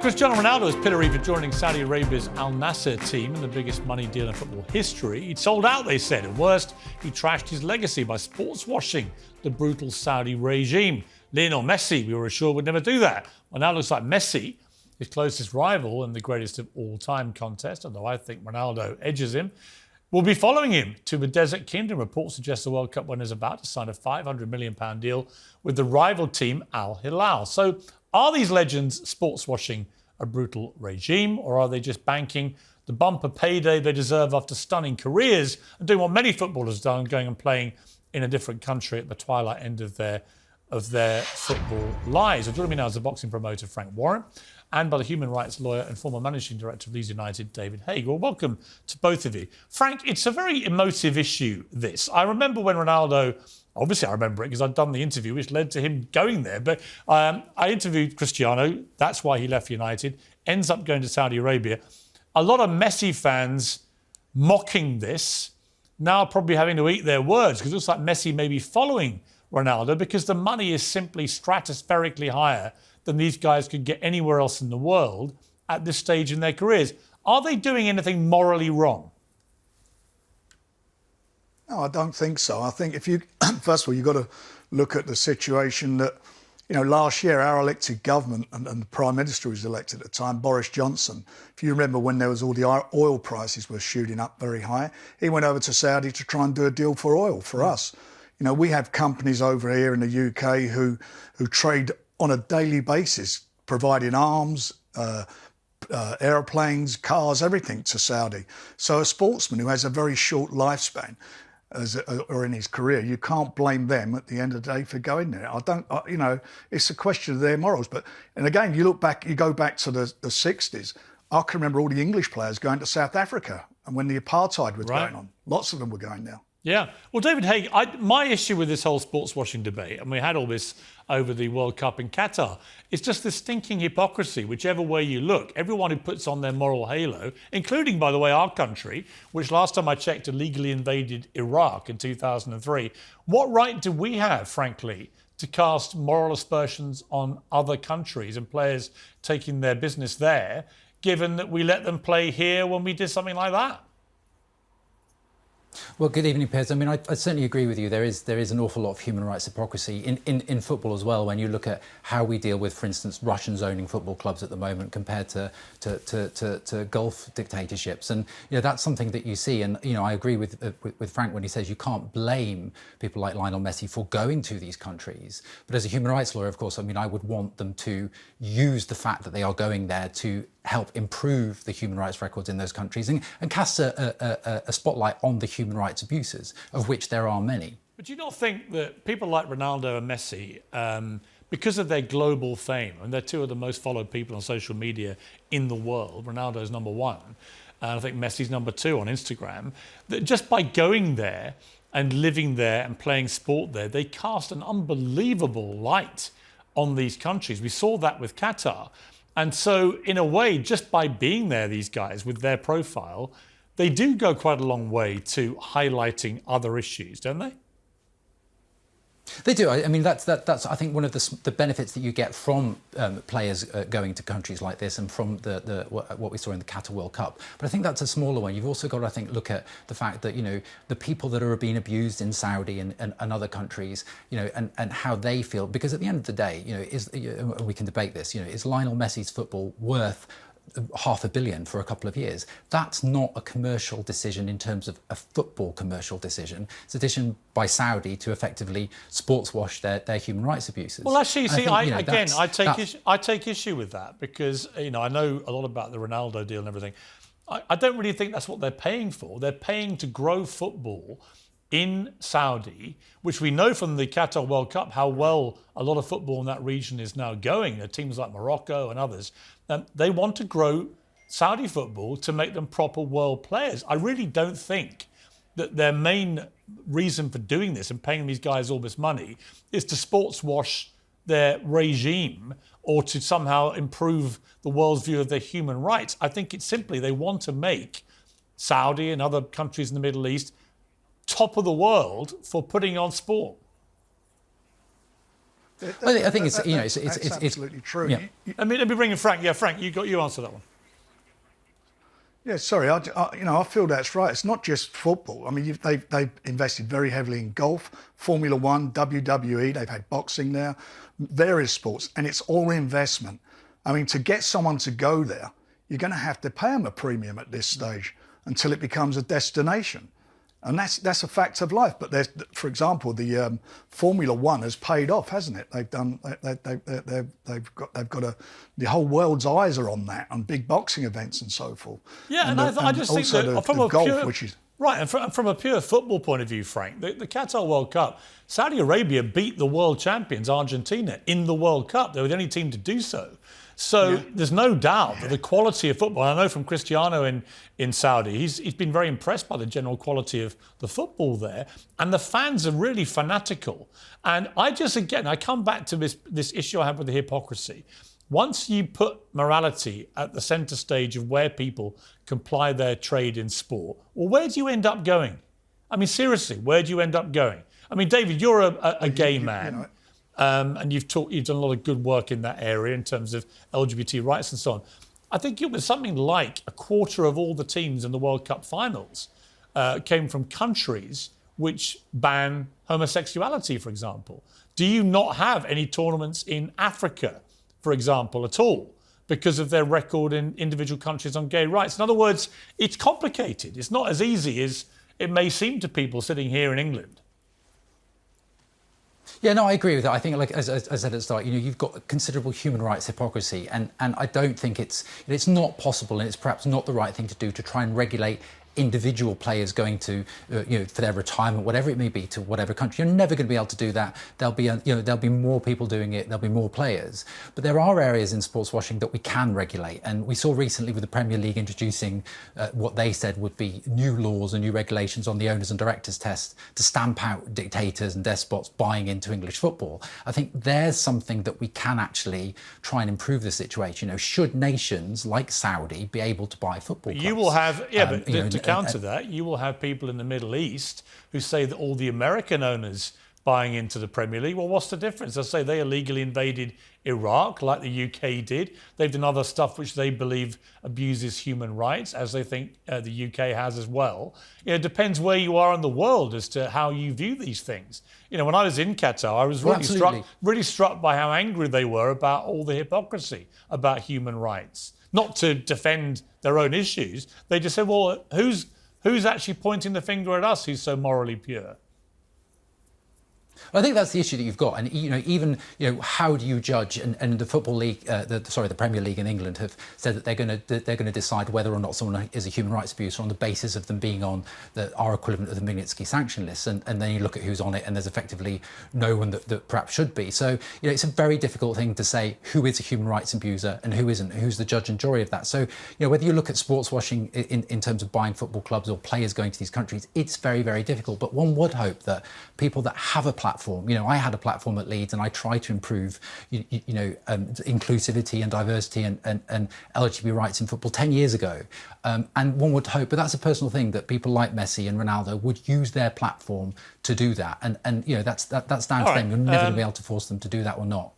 Cristiano Ronaldo is pillory for joining Saudi Arabia's Al Nassr team in the biggest money deal in football history. He'd sold out, they said, and worst, he trashed his legacy by sports washing the brutal Saudi regime. Lionel Messi, we were assured, would never do that. Well, now it looks like Messi, his closest rival in the greatest of all-time contest, although I think Ronaldo edges him, will be following him to the Desert Kingdom. Reports suggest the World Cup winner is about to sign a £500 million deal with the rival team Al Hilal. So are these legends sports washing a brutal regime, or are they just banking the bumper payday they deserve after stunning careers and doing what many footballers have done, going and playing in a different country at the twilight end of their football lives? And joining me now is the boxing promoter Frank Warren, and by the human rights lawyer and former managing director of Leeds United, David Haig. Well, welcome to both of you. Frank, it's a very emotive issue, this. I remember when Ronaldo, obviously I remember it because I'd done the interview which led to him going there, but I interviewed Cristiano, that's why he left United, ends up going to Saudi Arabia. A lot of Messi fans mocking this, now probably having to eat their words, because it looks like Messi may be following Ronaldo because the money is simply stratospherically higher than these guys could get anywhere else in the world at this stage in their careers. Are they doing anything morally wrong? No, I don't think so. I think if you, first of all, you've got to look at the situation that, last year our elected government and the Prime Minister who was elected at the time, Boris Johnson, if you remember when there was all the oil prices were shooting up very high, he went over to Saudi to try and do a deal for oil for us. We have companies over here in the UK who trade on a daily basis, providing arms, aeroplanes, cars, everything to Saudi. So a sportsman who has a very short lifespan or in his career, you can't blame them at the end of the day for going there. It's a question of their morals. And again, you go back to the 60s, I can remember all the English players going to South Africa, and when the apartheid was going on, lots of them were going there. Yeah. Well, David Haig, my issue with this whole sports washing debate, and we had all this over the World Cup in Qatar, it's just this stinking hypocrisy, whichever way you look. Everyone who puts on their moral halo, including, by the way, our country, which last time I checked illegally invaded Iraq in 2003. What right do we have, frankly, to cast moral aspersions on other countries and players taking their business there, given that we let them play here when we did something like that? Well, good evening, Piers. I mean, I certainly agree with you. There is an awful lot of human rights hypocrisy in football as well. When you look at how we deal with, for instance, Russians owning football clubs at the moment compared to Gulf dictatorships, and that's something that you see. And I agree with Frank when he says you can't blame people like Lionel Messi for going to these countries. But as a human rights lawyer, of course, I would want them to use the fact that they are going there to help improve the human rights records in those countries and cast a spotlight on the human rights abuses, of which there are many. But do you not think that people like Ronaldo and Messi, because of their global fame, and they're two of the most followed people on social media in the world, Ronaldo's number one, and I think Messi's number two on Instagram, that just by going there and living there and playing sport there, they cast an unbelievable light on these countries. We saw that with Qatar. And so, in a way, just by being there, these guys, with their profile, they do go quite a long way to highlighting other issues, don't they? They do. I mean, that's I think one of the benefits that you get from players going to countries like this, and from what we saw in the Qatar World Cup. But I think that's a smaller one. You've also got to, I think, look at the fact that the people that are being abused in Saudi and other countries, and how they feel. Because at the end of the day, we can debate this. Is Lionel Messi's football worth $500 million for a couple of years? That's not a commercial decision in terms of a football commercial decision. It's a decision by Saudi to effectively sports wash their human rights abuses. Well, actually, see, I take issue with that because I know a lot about the Ronaldo deal and everything. I don't really think that's what they're paying for. They're paying to grow football in Saudi, which we know from the Qatar World Cup how well a lot of football in that region is now going. There are teams like Morocco and others. They want to grow Saudi football to make them proper world players. I really don't think that their main reason for doing this and paying these guys all this money is to sports wash their regime or to somehow improve the world's view of their human rights. I think it's simply they want to make Saudi and other countries in the Middle East top of the world for putting on sport. I think it's, you know, it's absolutely true. Yeah. Let me bring in Frank. Yeah, Frank, you answer that one. Yeah, sorry, I feel that's right. It's not just football. I mean, they've invested very heavily in golf, Formula One, WWE. They've had boxing there, various sports, and it's all investment. I mean, to get someone to go there, you're going to have to pay them a premium at this stage until it becomes a destination, and that's a fact of life. But for example, the Formula One has paid off, hasn't it? They've got the whole world's eyes are on that, on big boxing events and so forth. Yeah, and I just think that from the a golf, pure, which is right, and from a pure football point of view, Frank, the Qatar World Cup, Saudi Arabia beat the world champions Argentina in the World Cup. They were the only team to do so. So there's no doubt that the quality of football, I know from Cristiano in Saudi, he's been very impressed by the general quality of the football there. And the fans are really fanatical. And I come back to this issue I have with the hypocrisy. Once you put morality at the centre stage of where people can ply their trade in sport, well, where do you end up going? I mean, seriously, where do you end up going? I mean, David, you're a gay man. You know, and you've done a lot of good work in that area in terms of LGBT rights and so on. I think it was something like a quarter of all the teams in the World Cup finals came from countries which ban homosexuality, for example. Do you not have any tournaments in Africa, for example, at all, because of their record in individual countries on gay rights? In other words, it's complicated. It's not as easy as it may seem to people sitting here in England. Yeah, no, I agree with that. I think, like as I said at the start, you know, you've got considerable human rights hypocrisy, and I don't think it's not possible, and it's perhaps not the right thing to do to try and regulate individual players going to, for their retirement, whatever it may be, to whatever country. You're never going to be able to do that. There'll be more people doing it. There'll be more players. But there are areas in sports washing that we can regulate. And we saw recently with the Premier League introducing what they said would be new laws and new regulations on the owners and directors test to stamp out dictators and despots buying into English football. I think there's something that we can actually try and improve the situation. You know, should nations like Saudi be able to buy football clubs? You will have, to counter that, you will have people in the Middle East who say that all the American owners buying into the Premier League, well, what's the difference? They'll say they illegally invaded Iraq like the UK did. They've done other stuff which they believe abuses human rights, as they think the UK has as well. You know, it depends where you are in the world as to how you view these things. You know, when I was in Qatar, I was really struck by how angry they were about all the hypocrisy about human rights. Not to defend their own issues. They just said, well, who's actually pointing the finger at us who's so morally pure? I think that's the issue that you've got, and even how do you judge? And the Football League, the Premier League in England have said that they're going to decide whether or not someone is a human rights abuser on the basis of them being on our equivalent of the Magnitsky sanction list, and then you look at who's on it, and there's effectively no one that perhaps should be. So it's a very difficult thing to say who is a human rights abuser and who isn't, who's the judge and jury of that. So whether you look at sports washing in terms of buying football clubs or players going to these countries, it's very, very difficult. But one would hope that people that have a platform, I had a platform at Leeds and I tried to improve, inclusivity and diversity and LGBT rights in football 10 years ago. And one would hope, but that's a personal thing, that people like Messi and Ronaldo would use their platform to do that. And that's down to them. You're never going to be able to force them to do that or not.